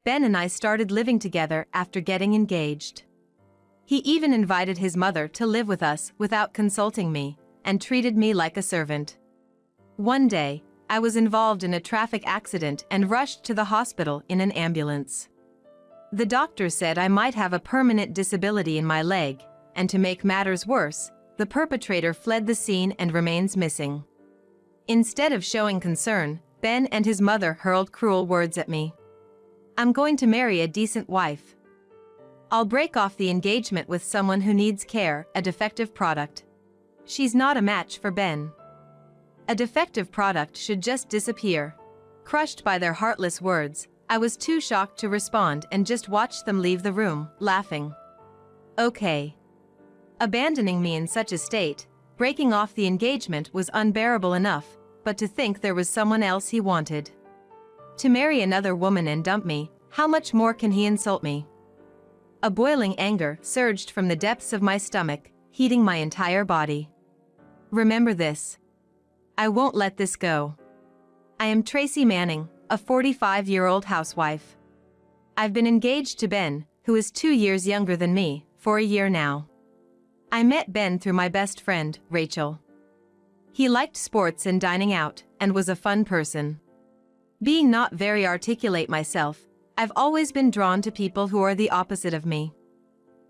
Ben and I started living together after getting engaged. He even invited his mother to live with us without consulting me, and treated me like a servant. One day, I was involved in a traffic accident and rushed to the hospital in an ambulance. The doctor said I might have a permanent disability in my leg, and to make matters worse, the perpetrator fled the scene and remains missing. Instead of showing concern, Ben and his mother hurled cruel words at me. "I'm going to marry a decent wife. I'll break off the engagement with someone who needs care, a defective product. She's not a match for Ben." A defective product should just disappear. Crushed by their heartless words, I was too shocked to respond and just watched them leave the room, laughing. Okay. Abandoning me in such a state, breaking off the engagement was unbearable enough, but to think there was someone else he wanted. To marry another woman and dump me, how much more can he insult me? A boiling anger surged from the depths of my stomach, heating my entire body. Remember this. I won't let this go. I am Tracy Manning, a 45-year-old housewife. I've been engaged to Ben, who is 2 years younger than me, for a year now. I met Ben through my best friend, Rachel. He liked sports and dining out, and was a fun person. Being not very articulate myself, I've always been drawn to people who are the opposite of me.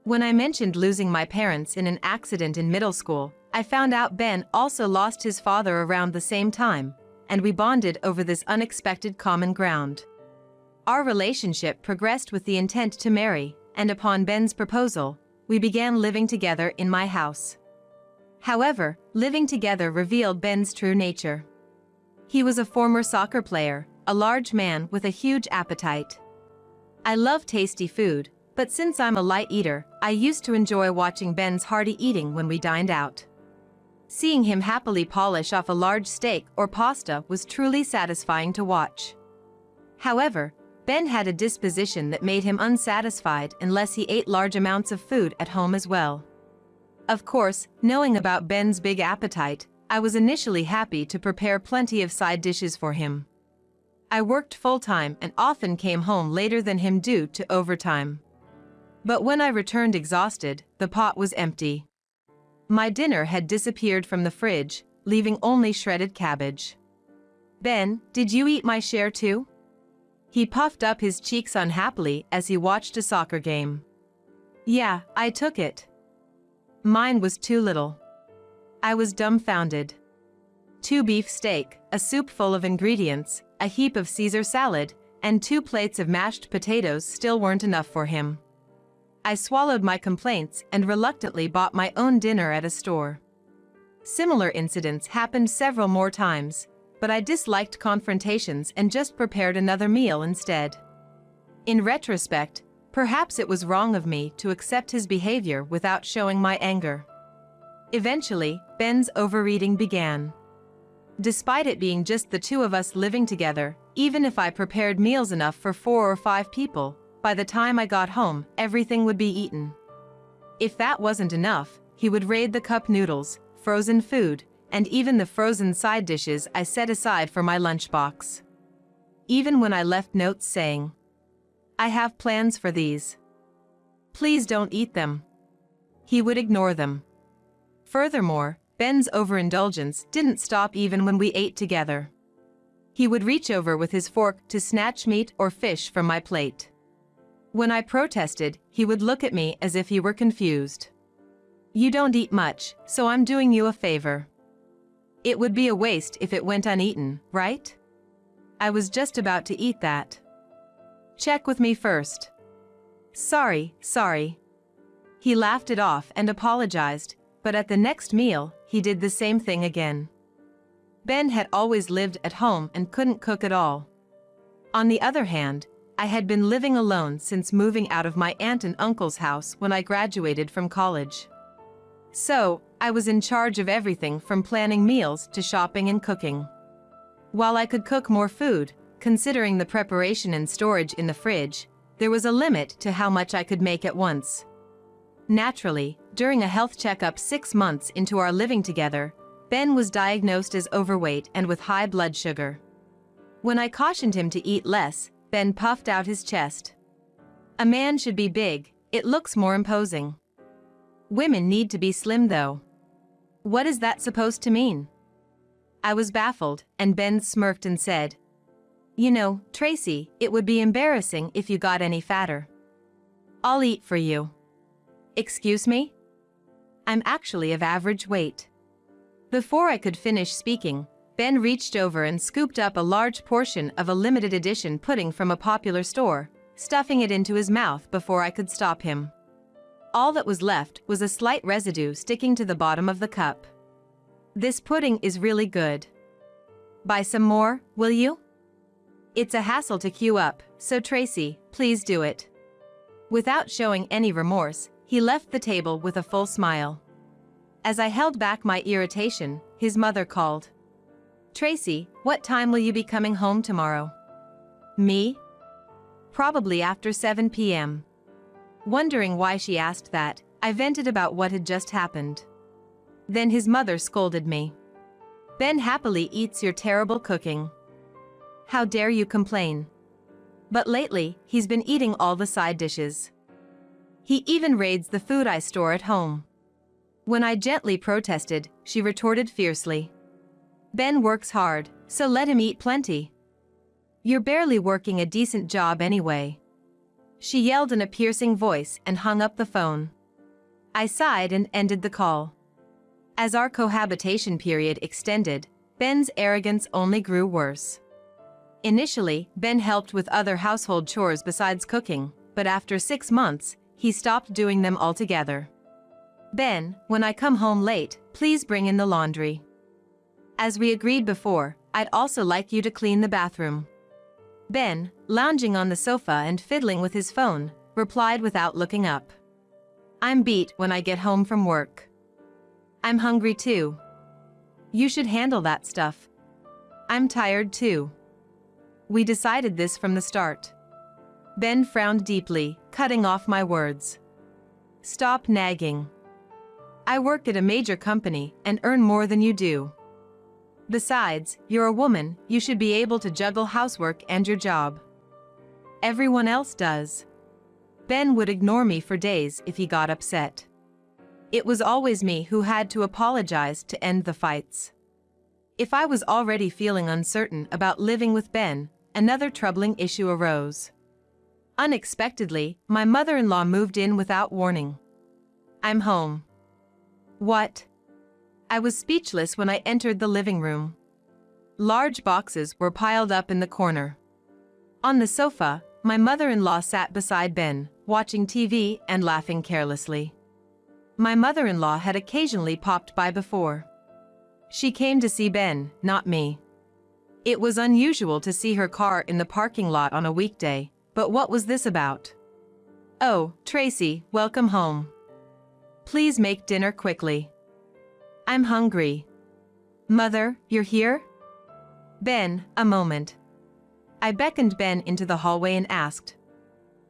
When I mentioned losing my parents in an accident in middle school, I found out Ben also lost his father around the same time, and we bonded over this unexpected common ground. Our relationship progressed with the intent to marry, and upon Ben's proposal, we began living together in my house. However, living together revealed Ben's true nature. He was a former soccer player, a large man with a huge appetite. I love tasty food, but since I'm a light eater, I used to enjoy watching Ben's hearty eating when we dined out. Seeing him happily polish off a large steak or pasta was truly satisfying to watch. However, Ben had a disposition that made him unsatisfied unless he ate large amounts of food at home as well. Of course, knowing about Ben's big appetite, I was initially happy to prepare plenty of side dishes for him. I worked full-time and often came home later than him due to overtime. But when I returned exhausted, the pot was empty. My dinner had disappeared from the fridge, leaving only shredded cabbage. "Ben, did you eat my share too?" He puffed up his cheeks unhappily as he watched a soccer game. "Yeah, I took it. Mine was too little." I was dumbfounded. 2 beef steak, a soup full of ingredients, a heap of Caesar salad, and 2 plates of mashed potatoes still weren't enough for him. I swallowed my complaints and reluctantly bought my own dinner at a store. Similar incidents happened several more times, but I disliked confrontations and just prepared another meal instead. In retrospect, perhaps it was wrong of me to accept his behavior without showing my anger. Eventually, Ben's overeating began. Despite it being just the 2 of us living together, even if I prepared meals enough for 4 or 5 people, by the time I got home, everything would be eaten. If that wasn't enough, he would raid the cup noodles, frozen food, and even the frozen side dishes I set aside for my lunchbox. Even when I left notes saying, "I have plans for these. Please don't eat them," he would ignore them. Furthermore, Ben's overindulgence didn't stop even when we ate together. He would reach over with his fork to snatch meat or fish from my plate. When I protested, he would look at me as if he were confused. "You don't eat much, so I'm doing you a favor. It would be a waste if it went uneaten, right?" I was just about to eat that. "Check with me first." Sorry. He laughed it off and apologized, but at the next meal, he did the same thing again. Ben had always lived at home and couldn't cook at all. On the other hand, I had been living alone since moving out of my aunt and uncle's house when I graduated from college. So, I was in charge of everything from planning meals to shopping and cooking. While I could cook more food, considering the preparation and storage in the fridge, there was a limit to how much I could make at once. Naturally, during a health checkup 6 months into our living together, Ben was diagnosed as overweight and with high blood sugar. When I cautioned him to eat less, Ben puffed out his chest. A man should be big, it looks more imposing. Women need to be slim though. What is that supposed to mean? I was baffled, and Ben smirked and said, "You know, Tracy, it would be embarrassing if you got any fatter. I'll eat for you." Excuse me? I'm actually of average weight. Before I could finish speaking, Ben reached over and scooped up a large portion of a limited edition pudding from a popular store, stuffing it into his mouth before I could stop him. All that was left was a slight residue sticking to the bottom of the cup. "This pudding is really good. Buy some more, will you?" It's a hassle to queue up, so Tracy, please do it. Without showing any remorse, he left the table with a full smile. As I held back my irritation, his mother called. "Tracy, what time will you be coming home tomorrow?" "Me? Probably after 7 p.m. Wondering why she asked that, I vented about what had just happened. Then his mother scolded me. "Ben happily eats your terrible cooking. How dare you complain? But lately, he's been eating all the side dishes. He even raids the food I store at home." When I gently protested, she retorted fiercely. "Ben works hard, so let him eat plenty. You're barely working a decent job anyway." She yelled in a piercing voice and hung up the phone. I sighed and ended the call. As our cohabitation period extended, Ben's arrogance only grew worse. Initially, Ben helped with other household chores besides cooking, but after 6 months, he stopped doing them altogether. "Ben, when I come home late, please bring in the laundry. As we agreed before, I'd also like you to clean the bathroom." Ben, lounging on the sofa and fiddling with his phone, replied without looking up. "I'm beat when I get home from work. I'm hungry too. You should handle that stuff. I'm tired too. We decided this from the start." Ben frowned deeply, cutting off my words. "Stop nagging. I work at a major company and earn more than you do. Besides, you're a woman, you should be able to juggle housework and your job. Everyone else does." Ben would ignore me for days if he got upset. It was always me who had to apologize to end the fights. If I was already feeling uncertain about living with Ben, another troubling issue arose. Unexpectedly, my mother-in-law moved in without warning. "I'm home." "What?" I was speechless when I entered the living room. Large boxes were piled up in the corner. On the sofa, my mother-in-law sat beside Ben, watching TV and laughing carelessly. My mother-in-law had occasionally popped by before. She came to see Ben, not me. It was unusual to see her car in the parking lot on a weekday, but what was this about? "Oh, Tracy, welcome home. Please make dinner quickly. I'm hungry." "Mother, you're here?" "Ben, a moment." I beckoned Ben into the hallway and asked,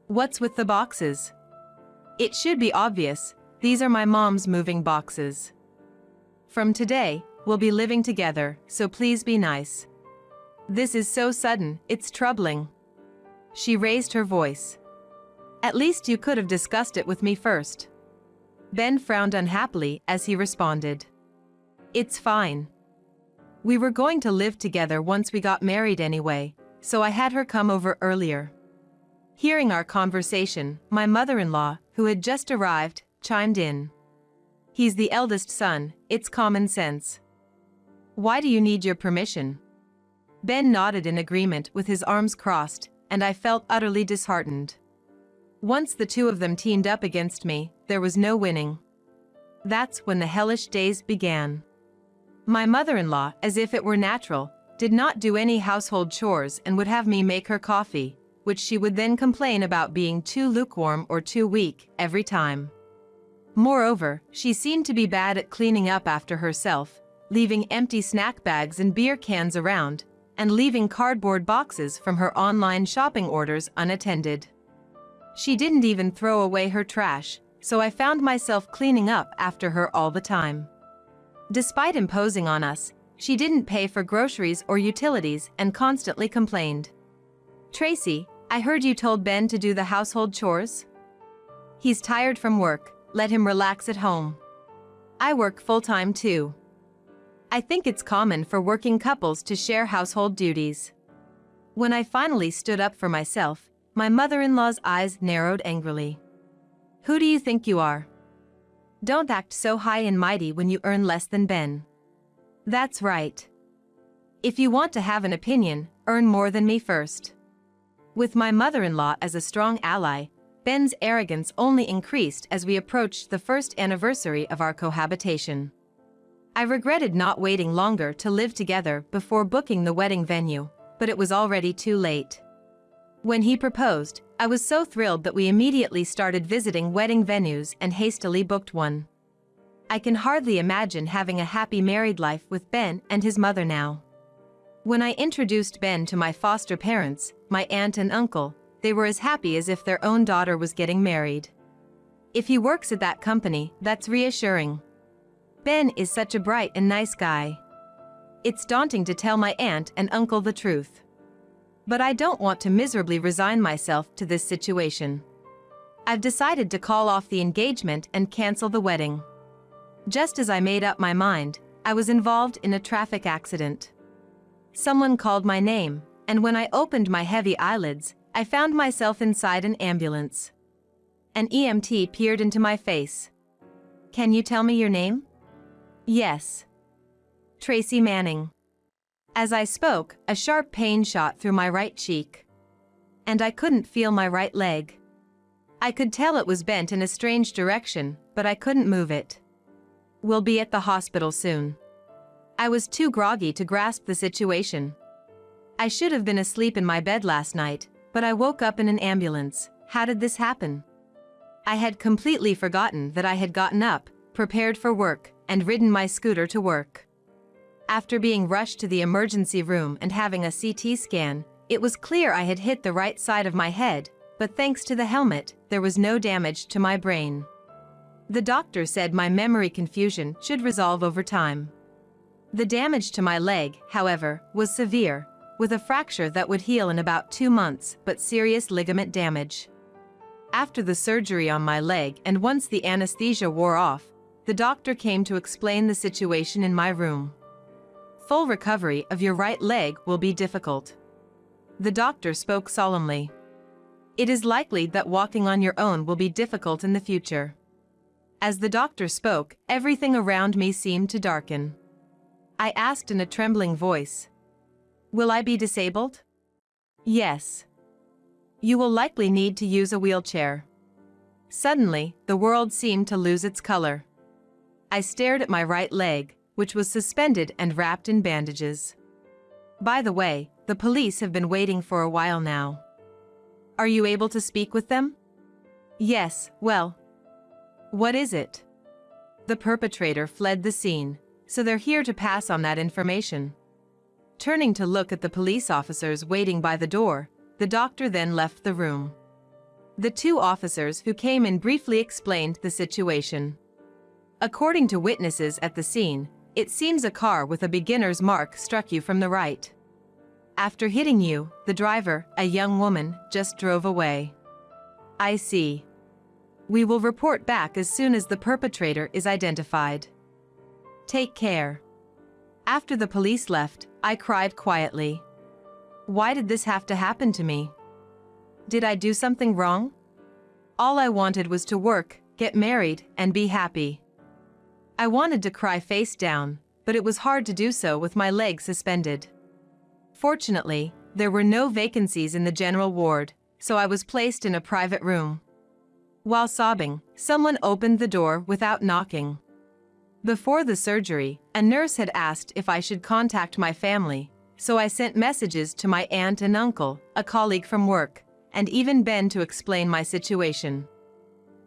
"What's with the boxes?" "It should be obvious, these are my mom's moving boxes. From today, we'll be living together, so please be nice. This is so sudden, it's troubling." She raised her voice. "At least you could have discussed it with me first." Ben frowned unhappily as he responded, "It's fine. We were going to live together once we got married anyway, so I had her come over earlier." Hearing our conversation, my mother-in-law, who had just arrived, chimed in. "He's the eldest son, it's common sense. Why do you need your permission?" Ben nodded in agreement with his arms crossed, and I felt utterly disheartened. Once the two of them teamed up against me, there was no winning. That's when the hellish days began. My mother-in-law, as if it were natural, did not do any household chores and would have me make her coffee, which she would then complain about being too lukewarm or too weak every time. Moreover, she seemed to be bad at cleaning up after herself, leaving empty snack bags and beer cans around, and leaving cardboard boxes from her online shopping orders unattended. She didn't even throw away her trash, so I found myself cleaning up after her all the time. Despite imposing on us, she didn't pay for groceries or utilities and constantly complained. "Tracy, I heard you told Ben to do the household chores? He's tired from work, let him relax at home. I work full-time too. I think it's common for working couples to share household duties. When I finally stood up for myself, my mother-in-law's eyes narrowed angrily. Who do you think you are? Don't act so high and mighty when you earn less than Ben. That's right. If you want to have an opinion, earn more than me first. With my mother-in-law as a strong ally, Ben's arrogance only increased as we approached the first anniversary of our cohabitation. I regretted not waiting longer to live together before booking the wedding venue, but it was already too late. When he proposed, I was so thrilled that we immediately started visiting wedding venues and hastily booked one. I can hardly imagine having a happy married life with Ben and his mother now. When I introduced Ben to my foster parents, my aunt and uncle, they were as happy as if their own daughter was getting married. If he works at that company, that's reassuring. Ben is such a bright and nice guy. It's daunting to tell my aunt and uncle the truth. But I don't want to miserably resign myself to this situation. I've decided to call off the engagement and cancel the wedding. Just as I made up my mind, I was involved in a traffic accident. Someone called my name, and when I opened my heavy eyelids, I found myself inside an ambulance. An EMT peered into my face. Can you tell me your name? Yes. Tracy Manning. As I spoke, a sharp pain shot through my right cheek. And I couldn't feel my right leg. I could tell it was bent in a strange direction, but I couldn't move it. We'll be at the hospital soon. I was too groggy to grasp the situation. I should have been asleep in my bed last night, but I woke up in an ambulance. How did this happen? I had completely forgotten that I had gotten up, prepared for work, and ridden my scooter to work. After being rushed to the emergency room and having a CT scan, it was clear I had hit the right side of my head, but thanks to the helmet, there was no damage to my brain. The doctor said my memory confusion should resolve over time. The damage to my leg, however, was severe, with a fracture that would heal in about 2 months, but serious ligament damage. After the surgery on my leg and once the anesthesia wore off, the doctor came to explain the situation in my room. Full recovery of your right leg will be difficult. The doctor spoke solemnly. It is likely that walking on your own will be difficult in the future. As the doctor spoke, everything around me seemed to darken. I asked in a trembling voice, "Will I be disabled?" "Yes. You will likely need to use a wheelchair." Suddenly, the world seemed to lose its color. I stared at my right leg, which was suspended and wrapped in bandages. By the way, the police have been waiting for a while now. Are you able to speak with them? Yes, well. What is it? The perpetrator fled the scene, so they're here to pass on that information. Turning to look at the police officers waiting by the door, the doctor then left the room. The 2 officers who came in briefly explained the situation. According to witnesses at the scene, it seems a car with a beginner's mark struck you from the right. After hitting you, the driver, a young woman, just drove away. I see. We will report back as soon as the perpetrator is identified. Take care. After the police left, I cried quietly. Why did this have to happen to me? Did I do something wrong? All I wanted was to work, get married, and be happy. I wanted to cry face down, but it was hard to do so with my leg suspended. Fortunately, there were no vacancies in the general ward, so I was placed in a private room. While sobbing, someone opened the door without knocking. Before the surgery, a nurse had asked if I should contact my family, so I sent messages to my aunt and uncle, a colleague from work, and even Ben to explain my situation.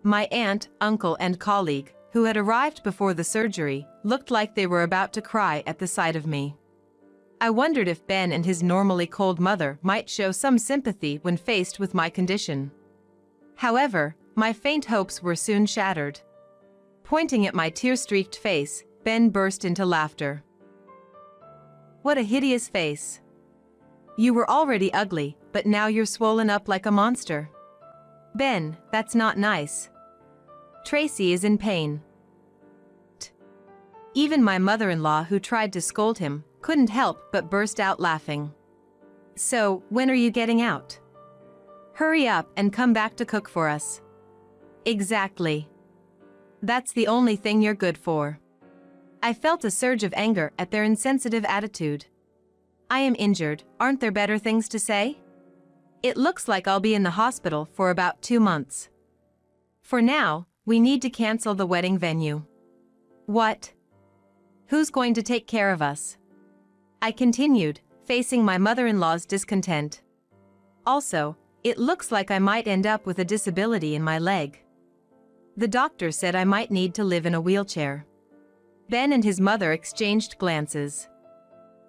My aunt, uncle, and colleague, who had arrived before the surgery, looked like they were about to cry at the sight of me. I wondered if Ben and his normally cold mother might show some sympathy when faced with my condition. However, my faint hopes were soon shattered. Pointing at my tear-streaked face, Ben burst into laughter. What a hideous face. You were already ugly, but now you're swollen up like a monster. Ben, that's not nice. Tracy is in pain. Even my mother-in-law, who tried to scold him, couldn't help but burst out laughing. So, when are you getting out? Hurry up and come back to cook for us. Exactly. That's the only thing you're good for. I felt a surge of anger at their insensitive attitude. I am injured, aren't there better things to say? It looks like I'll be in the hospital for about 2 months. For now, we need to cancel the wedding venue. What? Who's going to take care of us? I continued, facing my mother-in-law's discontent. Also, it looks like I might end up with a disability in my leg. The doctor said I might need to live in a wheelchair. Ben and his mother exchanged glances.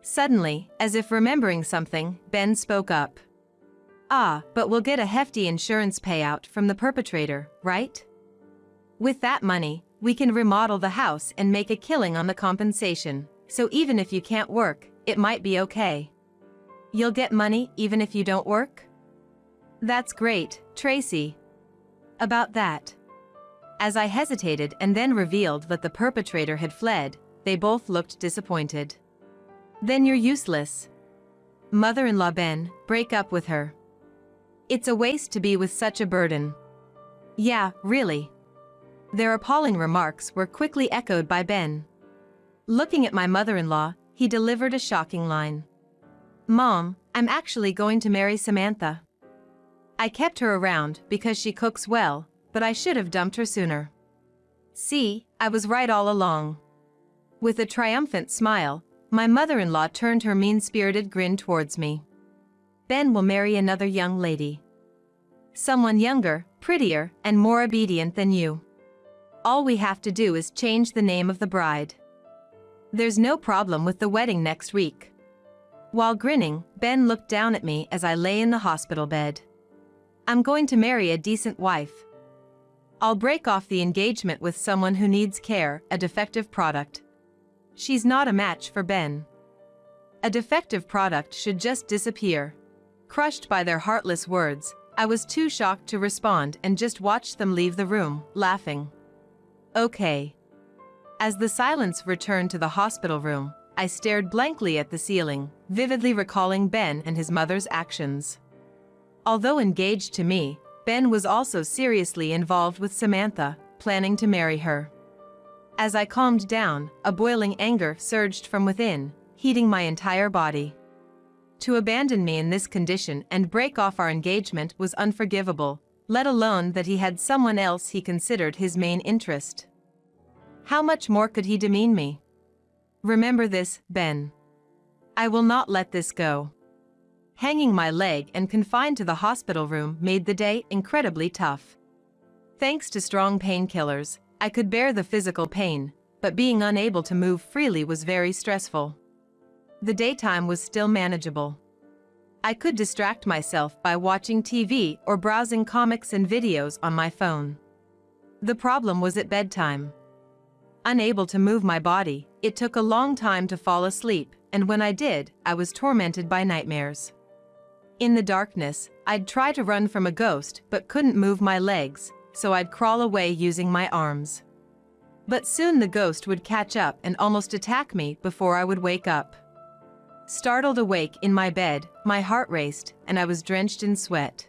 Suddenly, as if remembering something, Ben spoke up. Ah, but we'll get a hefty insurance payout from the perpetrator, right? With that money, we can remodel the house and make a killing on the compensation, so even if you can't work, it might be okay. You'll get money even if you don't work? That's great, Tracy. About that. As I hesitated and then revealed that the perpetrator had fled, they both looked disappointed. Then you're useless. Mother-in-law Ben, break up with her. It's a waste to be with such a burden. Yeah, really. Their appalling remarks were quickly echoed by Ben. Looking at my mother-in-law, he delivered a shocking line. Mom, I'm actually going to marry Samantha. I kept her around because she cooks well, but I should have dumped her sooner. See, I was right all along. With a triumphant smile, my mother-in-law turned her mean-spirited grin towards me. Ben will marry another young lady. Someone younger, prettier, and more obedient than you. All we have to do is change the name of the bride. There's no problem with the wedding next week. While grinning, Ben looked down at me as I lay in the hospital bed. I'm going to marry a decent wife. I'll break off the engagement with someone who needs care, a defective product. She's not a match for Ben. A defective product should just disappear. Crushed by their heartless words, I was too shocked to respond and just watched them leave the room, laughing. Okay. As the silence returned to the hospital room, I stared blankly at the ceiling, vividly recalling Ben and his mother's actions. Although engaged to me, Ben was also seriously involved with Samantha, planning to marry her. As I calmed down, a boiling anger surged from within, heating my entire body. To abandon me in this condition and break off our engagement was unforgivable, let alone that he had someone else he considered his main interest. How much more could he demean me? Remember this, Ben. I will not let this go. Hanging my leg and confined to the hospital room made the day incredibly tough. Thanks to strong painkillers, I could bear the physical pain, but being unable to move freely was very stressful. The daytime was still manageable. I could distract myself by watching TV or browsing comics and videos on my phone. The problem was at bedtime. Unable to move my body, it took a long time to fall asleep, and when I did, I was tormented by nightmares. In the darkness, I'd try to run from a ghost but couldn't move my legs, so I'd crawl away using my arms. But soon the ghost would catch up and almost attack me before I would wake up. Startled awake in my bed, my heart raced, and I was drenched in sweat.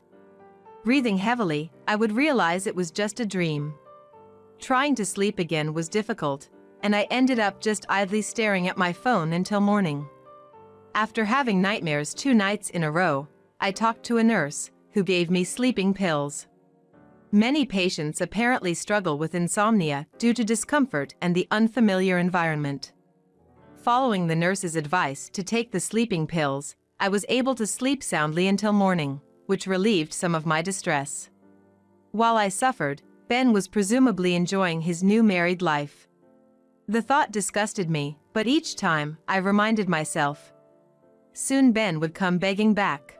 Breathing heavily, I would realize it was just a dream. Trying to sleep again was difficult, and I ended up just idly staring at my phone until morning. After having nightmares 2 nights in a row, I talked to a nurse, who gave me sleeping pills. Many patients apparently struggle with insomnia due to discomfort and the unfamiliar environment. Following the nurse's advice to take the sleeping pills, I was able to sleep soundly until morning, which relieved some of my distress. While I suffered, Ben was presumably enjoying his new married life. The thought disgusted me, but each time, I reminded myself. Soon Ben would come begging back.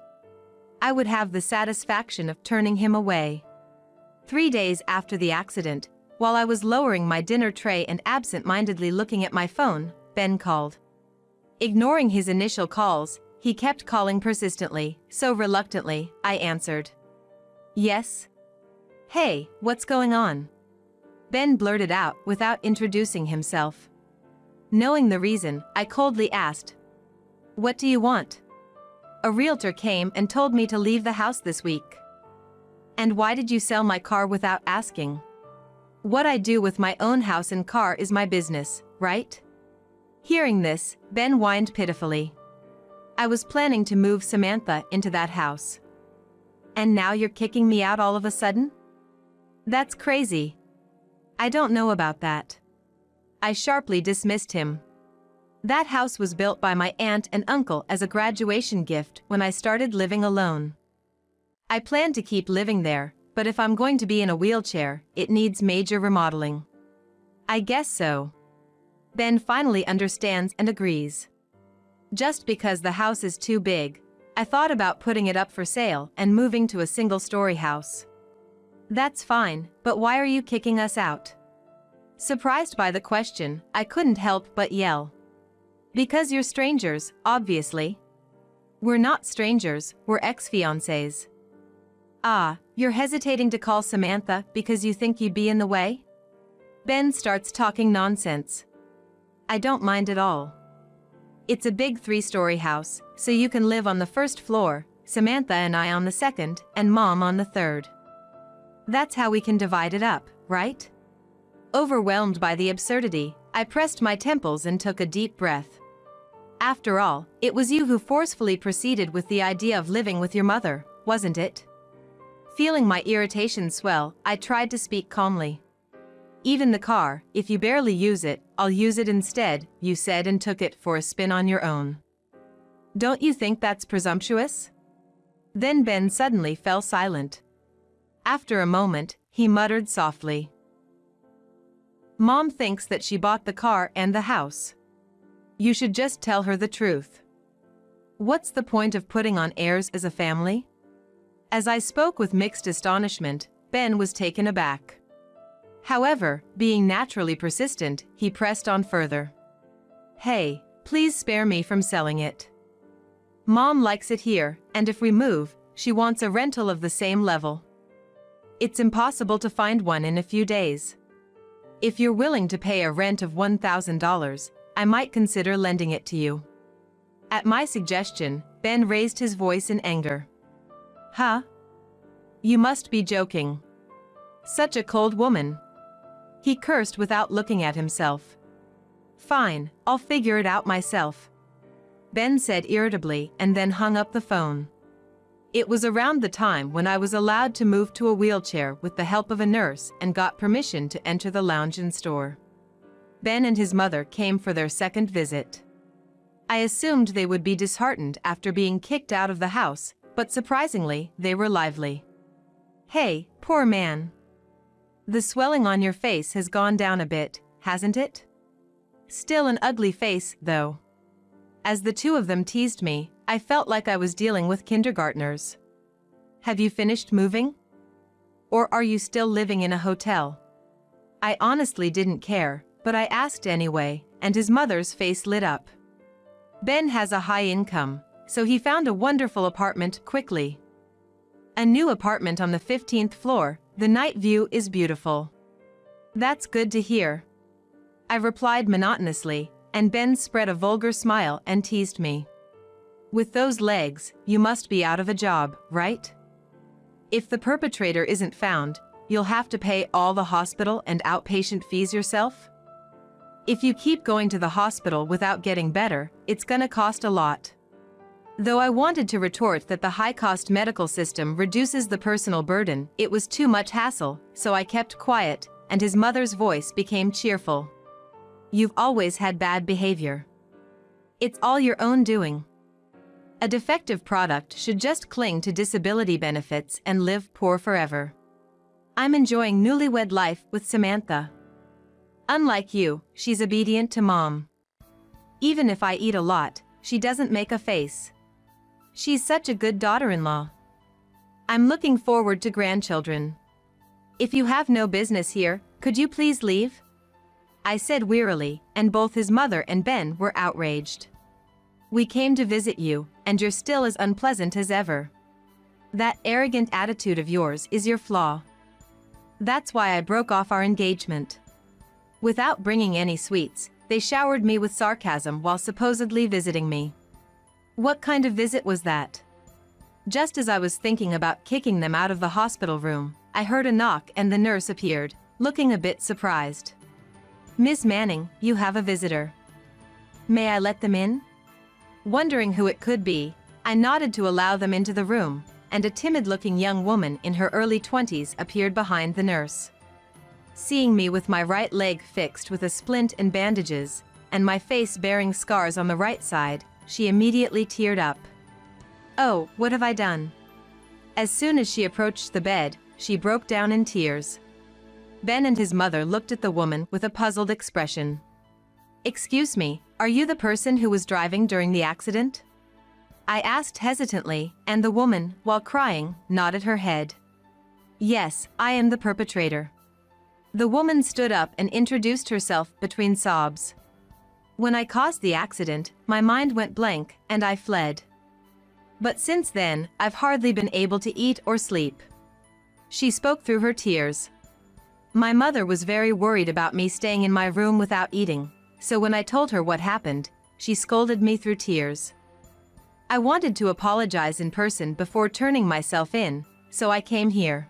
I would have the satisfaction of turning him away. 3 days after the accident, while I was lowering my dinner tray and absent-mindedly looking at my phone, Ben called. Ignoring his initial calls, He kept calling persistently, so reluctantly, I answered. Yes? Hey, what's going on? Ben blurted out without introducing himself. Knowing the reason, I coldly asked, "What do you want?" "A realtor came and told me to leave the house this week." "And why did you sell my car without asking?" "What I do with my own house and car is my business, right?" Hearing this, Ben whined pitifully. "I was planning to move Samantha into that house. And now you're kicking me out all of a sudden? That's crazy. I don't know about that." I sharply dismissed him. That house was built by my aunt and uncle as a graduation gift when I started living alone. I plan to keep living there, but if I'm going to be in a wheelchair, it needs major remodeling. I guess so. Ben finally understands and agrees. Just because the house is too big, I thought about putting it up for sale and moving to a single-story house. That's fine, but why are you kicking us out? Surprised by the question, I couldn't help but yell. Because you're strangers, obviously. We're not strangers, we're ex-fiancés. Ah, you're hesitating to call Samantha because you think you'd be in the way? Ben starts talking nonsense. I don't mind at all. It's a big 3-story house, so you can live on the first floor, Samantha and I on the second, and Mom on the third. That's how we can divide it up, right? Overwhelmed by the absurdity, I pressed my temples and took a deep breath. After all, it was you who forcefully proceeded with the idea of living with your mother, wasn't it? Feeling my irritation swell, I tried to speak calmly. Even the car, if you barely use it, I'll use it instead, you said and took it for a spin on your own. Don't you think that's presumptuous? Then Ben suddenly fell silent. After a moment, he muttered softly. Mom thinks that she bought the car and the house. You should just tell her the truth. What's the point of putting on airs as a family? As I spoke with mixed astonishment, Ben was taken aback. However, being naturally persistent, he pressed on further. Hey, please spare me from selling it. Mom likes it here, and if we move, she wants a rental of the same level. It's impossible to find one in a few days. If you're willing to pay a rent of $1,000, I might consider lending it to you. At my suggestion, Ben raised his voice in anger. Huh? You must be joking. Such a cold woman. He cursed without looking at himself. Fine, I'll figure it out myself. Ben said irritably and then hung up the phone. It was around the time when I was allowed to move to a wheelchair with the help of a nurse and got permission to enter the lounge and store. Ben and his mother came for their second visit. I assumed they would be disheartened after being kicked out of the house, but surprisingly, they were lively. Hey, poor man. The swelling on your face has gone down a bit, hasn't it? Still an ugly face, though. As the two of them teased me, I felt like I was dealing with kindergartners. Have you finished moving? Or are you still living in a hotel? I honestly didn't care, but I asked anyway, and his mother's face lit up. Ben has a high income, so he found a wonderful apartment quickly. A new apartment on the 15th floor, the night view is beautiful. That's good to hear. I replied monotonously, and Ben spread a vulgar smile and teased me. With those legs, you must be out of a job, right? If the perpetrator isn't found, you'll have to pay all the hospital and outpatient fees yourself? If you keep going to the hospital without getting better, it's gonna cost a lot. Though I wanted to retort that the high-cost medical system reduces the personal burden, it was too much hassle, so I kept quiet, and his mother's voice became cheerful. You've always had bad behavior. It's all your own doing. A defective product should just cling to disability benefits and live poor forever. I'm enjoying newlywed life with Samantha. Unlike you, she's obedient to Mom. Even if I eat a lot, she doesn't make a face. She's such a good daughter-in-law. I'm looking forward to grandchildren. If you have no business here, could you please leave? I said wearily, and both his mother and Ben were outraged. We came to visit you, and you're still as unpleasant as ever. That arrogant attitude of yours is your flaw. That's why I broke off our engagement." Without bringing any sweets, they showered me with sarcasm while supposedly visiting me. What kind of visit was that? Just as I was thinking about kicking them out of the hospital room, I heard a knock and the nurse appeared, looking a bit surprised. "Miss Manning, you have a visitor. May I let them in?" Wondering who it could be, I nodded to allow them into the room, and a timid-looking young woman in her early 20s appeared behind the nurse. Seeing me with my right leg fixed with a splint and bandages, and my face bearing scars on the right side, she immediately teared up. "Oh, what have I done?" As soon as she approached the bed, she broke down in tears. Ben and his mother looked at the woman with a puzzled expression. "Excuse me, are you the person who was driving during the accident?" I asked hesitantly, and the woman, while crying, nodded her head. "Yes, I am the perpetrator." The woman stood up and introduced herself between sobs. "When I caused the accident, my mind went blank, and I fled. But since then, I've hardly been able to eat or sleep." She spoke through her tears. My mother was very worried about me staying in my room without eating, so when I told her what happened, she scolded me through tears. I wanted to apologize in person before turning myself in, so I came here.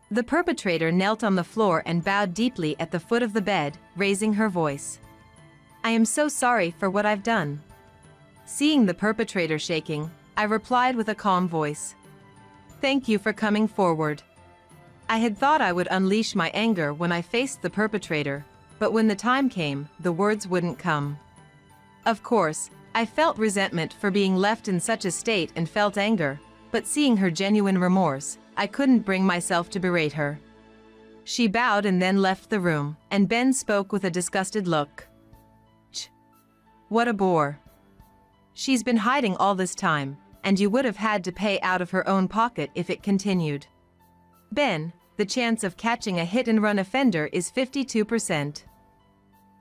The perpetrator knelt on the floor and bowed deeply at the foot of the bed, raising her voice. "I am so sorry for what I've done." Seeing the perpetrator shaking, I replied with a calm voice. "Thank you for coming forward." I had thought I would unleash my anger when I faced the perpetrator, but when the time came, the words wouldn't come. Of course, I felt resentment for being left in such a state and felt anger, but seeing her genuine remorse, I couldn't bring myself to berate her. She bowed and then left the room, and Ben spoke with a disgusted look. "Ch! What a bore. She's been hiding all this time, and you would have had to pay out of her own pocket if it continued. Ben, the chance of catching a hit-and-run offender is 52%.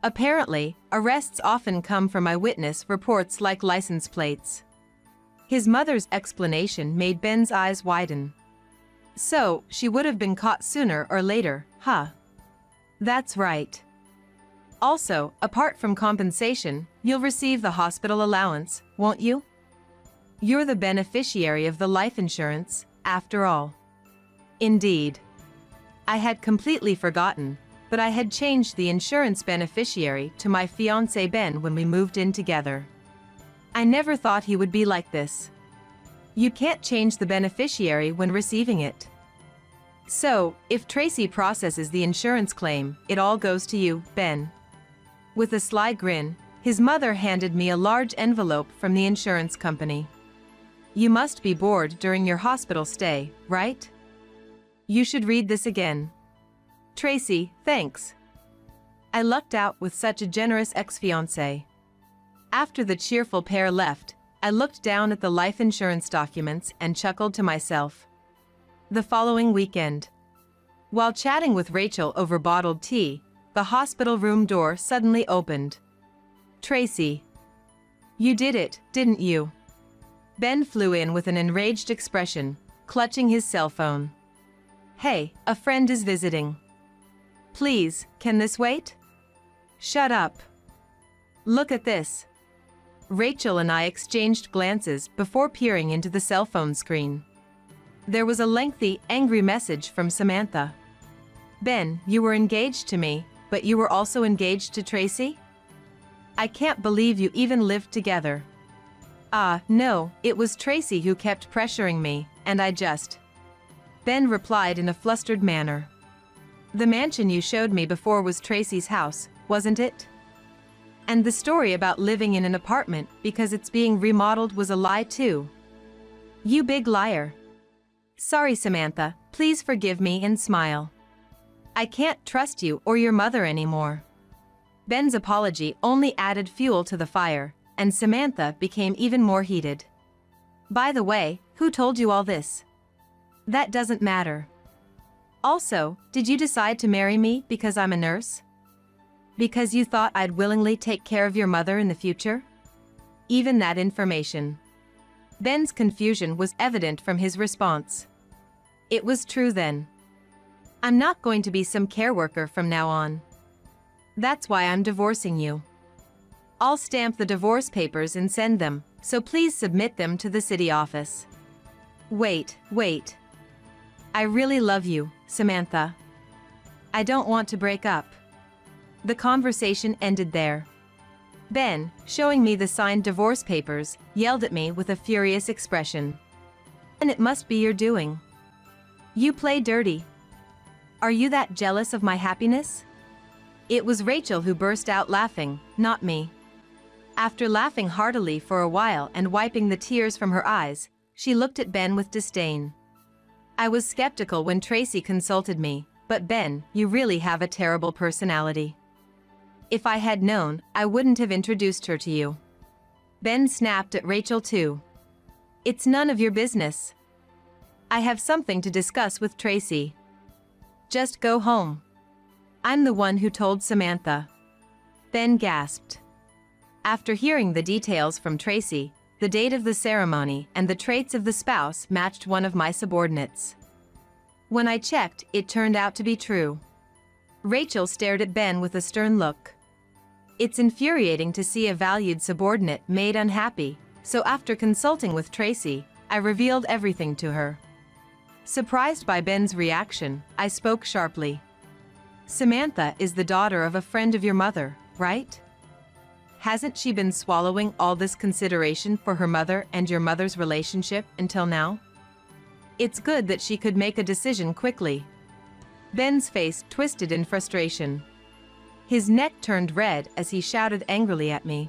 Apparently, arrests often come from eyewitness reports like license plates." His mother's explanation made Ben's eyes widen. "So, she would have been caught sooner or later, huh?" "That's right. Also, apart from compensation, you'll receive the hospital allowance, won't you? You're the beneficiary of the life insurance, after all." Indeed. I had completely forgotten, but I had changed the insurance beneficiary to my fiancé Ben when we moved in together. I never thought he would be like this. You can't change the beneficiary when receiving it. So, if Tracy processes the insurance claim, it all goes to you, Ben. With a sly grin, his mother handed me a large envelope from the insurance company. "You must be bored during your hospital stay, right? You should read this again." "Tracy, thanks." I lucked out with such a generous ex-fiancé. After the cheerful pair left, I looked down at the life insurance documents and chuckled to myself. The following weekend, while chatting with Rachel over bottled tea, the hospital room door suddenly opened. "Tracy. You did it, didn't you?" Ben flew in with an enraged expression, clutching his cell phone. "Hey, a friend is visiting. Please, can this wait?" "Shut up. Look at this." Rachel and I exchanged glances before peering into the cell phone screen. There was a lengthy, angry message from Samantha. "Ben, you were engaged to me, but you were also engaged to Tracy? I can't believe you even lived together." No, it was Tracy who kept pressuring me, and I just..." Ben replied in a flustered manner. "The mansion you showed me before was Tracy's house, wasn't it? And the story about living in an apartment because it's being remodeled was a lie too. You big liar." "Sorry, Samantha, please forgive me and smile. I can't trust you or your mother anymore." Ben's apology only added fuel to the fire, and Samantha became even more heated. "By the way, who told you all this?" "That doesn't matter. Also, did you decide to marry me because I'm a nurse? Because you thought I'd willingly take care of your mother in the future?" even that information. Ben's confusion was evident from his response. It was true then. I'm not going to be some care worker from now on. That's why I'm divorcing you. I'll stamp the divorce papers and send them, so please submit them to the city office. Wait. I really love you, Samantha. I don't want to break up. The conversation ended there. Ben, showing me the signed divorce papers, yelled at me with a furious expression. And it must be your doing. You play dirty. Are you that jealous of my happiness? It was Rachel who burst out laughing, not me. After laughing heartily for a while and wiping the tears from her eyes, she looked at Ben with disdain. I was skeptical when Tracy consulted me, but Ben, you really have a terrible personality. If I had known, I wouldn't have introduced her to you. Ben snapped at Rachel too. It's none of your business. I have something to discuss with Tracy. Just go home. I'm the one who told Samantha. Ben gasped. After hearing the details from Tracy, the date of the ceremony and the traits of the spouse matched one of my subordinates. When I checked, it turned out to be true. Rachel stared at Ben with a stern look. It's infuriating to see a valued subordinate made unhappy, so after consulting with Tracy, I revealed everything to her. Surprised by Ben's reaction, I spoke sharply. Samantha is the daughter of a friend of your mother, right? Hasn't she been swallowing all this consideration for her mother and your mother's relationship until now? It's good that she could make a decision quickly. Ben's face twisted in frustration. His neck turned red as he shouted angrily at me.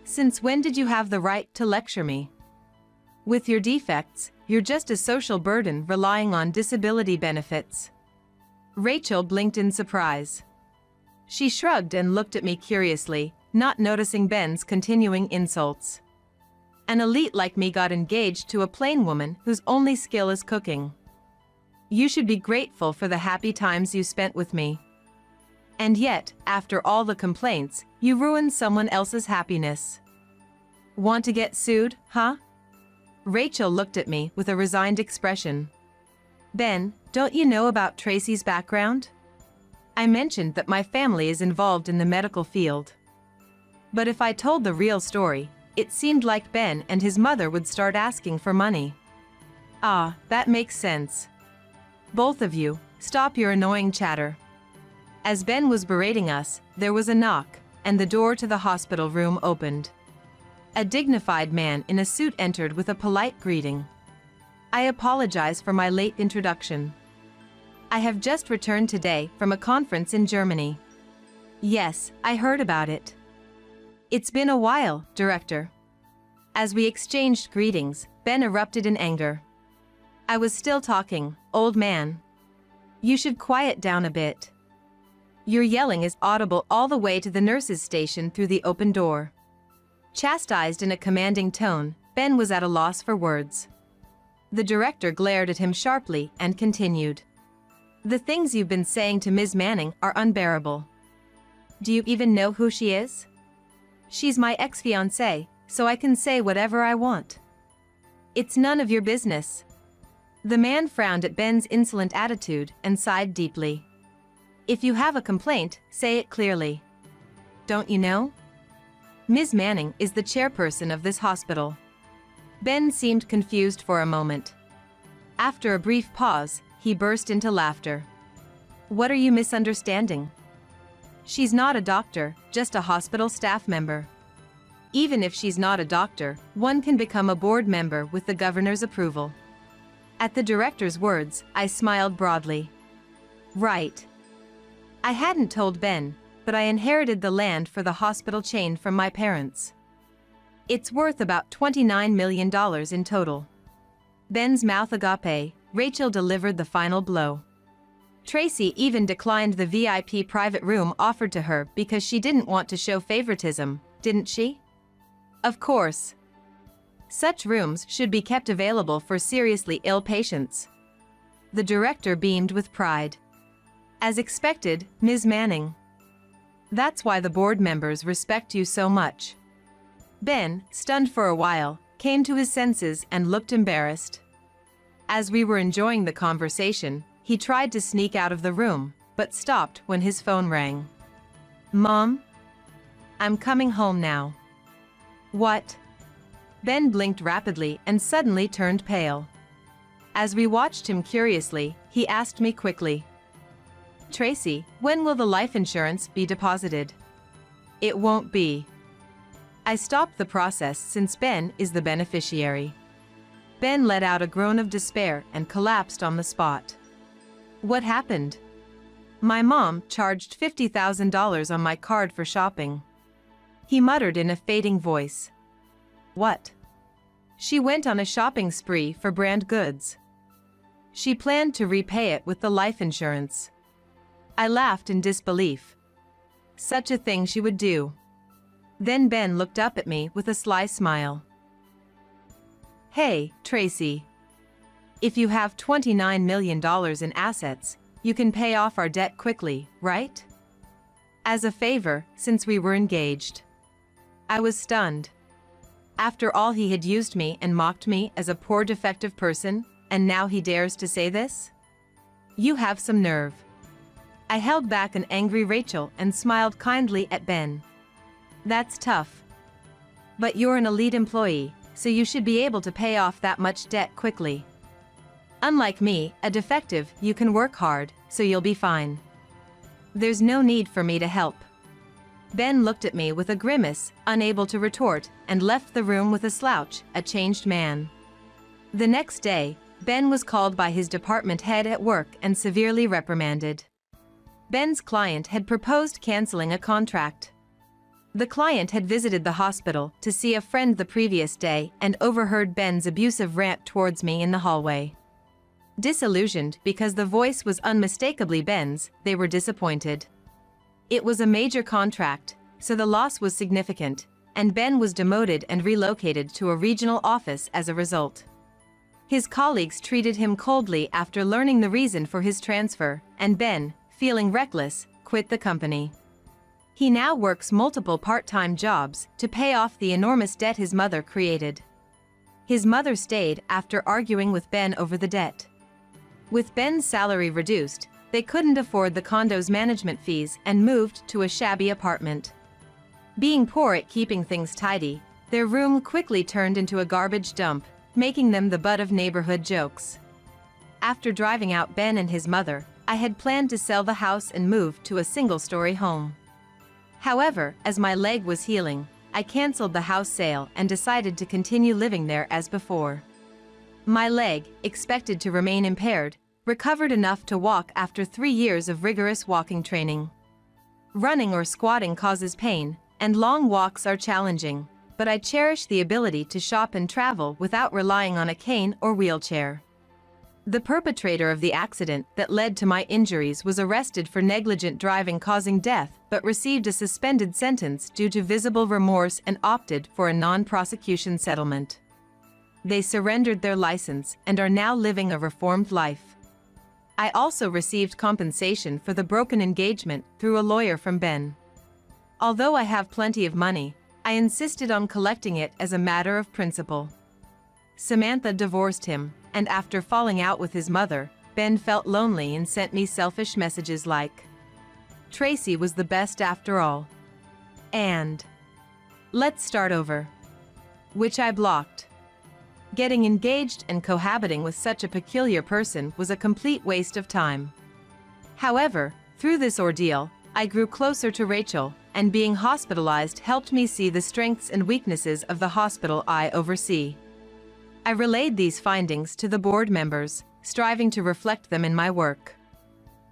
Since when did you have the right to lecture me? With your defects, you're just a social burden relying on disability benefits. Rachel blinked in surprise. She shrugged and looked at me curiously, not noticing Ben's continuing insults. An elite like me got engaged to a plain woman whose only skill is cooking. You should be grateful for the happy times you spent with me. And yet, after all the complaints, you ruined someone else's happiness. Want to get sued, huh? Rachel looked at me with a resigned expression. Ben, don't you know about Tracy's background? I mentioned that my family is involved in the medical field. But if I told the real story, it seemed like Ben and his mother would start asking for money. Ah, that makes sense. Both of you, stop your annoying chatter. As Ben was berating us, there was a knock, and the door to the hospital room opened. A dignified man in a suit entered with a polite greeting. I apologize for my late introduction. I have just returned today from a conference in Germany. Yes, I heard about it. It's been a while, Director. As we exchanged greetings, Ben erupted in anger. I was still talking, old man. You should quiet down a bit. Your yelling is audible all the way to the nurse's station through the open door. Chastised in a commanding tone, Ben was at a loss for words. The director glared at him sharply and continued. The things you've been saying to Ms. Manning are unbearable. Do you even know who she is? She's my ex-fiancée, so I can say whatever I want. It's none of your business. The man frowned at Ben's insolent attitude and sighed deeply. If you have a complaint, say it clearly. Don't you know? Ms. Manning is the chairperson of this hospital. Ben seemed confused for a moment. After a brief pause, he burst into laughter. What are you misunderstanding? She's not a doctor, just a hospital staff member. Even if she's not a doctor, one can become a board member with the governor's approval. At the director's words, I smiled broadly. Right. I hadn't told Ben, but I inherited the land for the hospital chain from my parents. It's worth about $29 million in total. Ben's mouth agape, Rachel delivered the final blow. Tracy even declined the VIP private room offered to her because she didn't want to show favoritism, didn't she? Of course. Such rooms should be kept available for seriously ill patients. The director beamed with pride. As expected, Ms. Manning. That's why the board members respect you so much. Ben, stunned for a while, came to his senses and looked embarrassed. As we were enjoying the conversation, he tried to sneak out of the room, but stopped when his phone rang. "Mom? I'm coming home now." "What?" Ben blinked rapidly and suddenly turned pale. As we watched him curiously, he asked me quickly, "Tracy, when will the life insurance be deposited?" "It won't be." I stopped the process since Ben is the beneficiary. Ben let out a groan of despair and collapsed on the spot. "What happened?" "My mom charged $50,000 on my card for shopping." He muttered in a fading voice. "What?" "She went on a shopping spree for brand goods. She planned to repay it with the life insurance." I laughed in disbelief. Such a thing she would do. Then Ben looked up at me with a sly smile. "Hey, Tracy. If you have $29 million in assets, you can pay off our debt quickly, right? As a favor, since we were engaged." I was stunned. After all, he had used me and mocked me as a poor defective person, and now he dares to say this? "You have some nerve." I held back an angry Rachel and smiled kindly at Ben. "That's tough. But you're an elite employee, so you should be able to pay off that much debt quickly. Unlike me, a defective, you can work hard, so you'll be fine. There's no need for me to help." Ben looked at me with a grimace, unable to retort, and left the room with a slouch, a changed man. The next day, Ben was called by his department head at work and severely reprimanded. Ben's client had proposed canceling a contract. The client had visited the hospital to see a friend the previous day and overheard Ben's abusive rant towards me in the hallway. Disillusioned because the voice was unmistakably Ben's, they were disappointed. It was a major contract, so the loss was significant, and Ben was demoted and relocated to a regional office as a result. His colleagues treated him coldly after learning the reason for his transfer, and Ben, feeling reckless, quit the company. He now works multiple part-time jobs to pay off the enormous debt his mother created. His mother stayed after arguing with Ben over the debt. With Ben's salary reduced, they couldn't afford the condo's management fees and moved to a shabby apartment. Being poor at keeping things tidy, their room quickly turned into a garbage dump, making them the butt of neighborhood jokes. After driving out Ben and his mother, I had planned to sell the house and move to a single-story home. However, as my leg was healing, I canceled the house sale and decided to continue living there as before. My leg, expected to remain impaired, recovered enough to walk after 3 years of rigorous walking training. Running or squatting causes pain, and long walks are challenging, but I cherish the ability to shop and travel without relying on a cane or wheelchair. The perpetrator of the accident that led to my injuries was arrested for negligent driving causing death but received a suspended sentence due to visible remorse and opted for a non-prosecution settlement. They surrendered their license and are now living a reformed life. I also received compensation for the broken engagement through a lawyer from Ben. Although I have plenty of money, I insisted on collecting it as a matter of principle. Samantha divorced him, and after falling out with his mother, Ben felt lonely and sent me selfish messages like, "Tracy was the best after all," and "Let's start over," which I blocked. Getting engaged and cohabiting with such a peculiar person was a complete waste of time. However, through this ordeal, I grew closer to Rachel, and being hospitalized helped me see the strengths and weaknesses of the hospital I oversee. I relayed these findings to the board members, striving to reflect them in my work.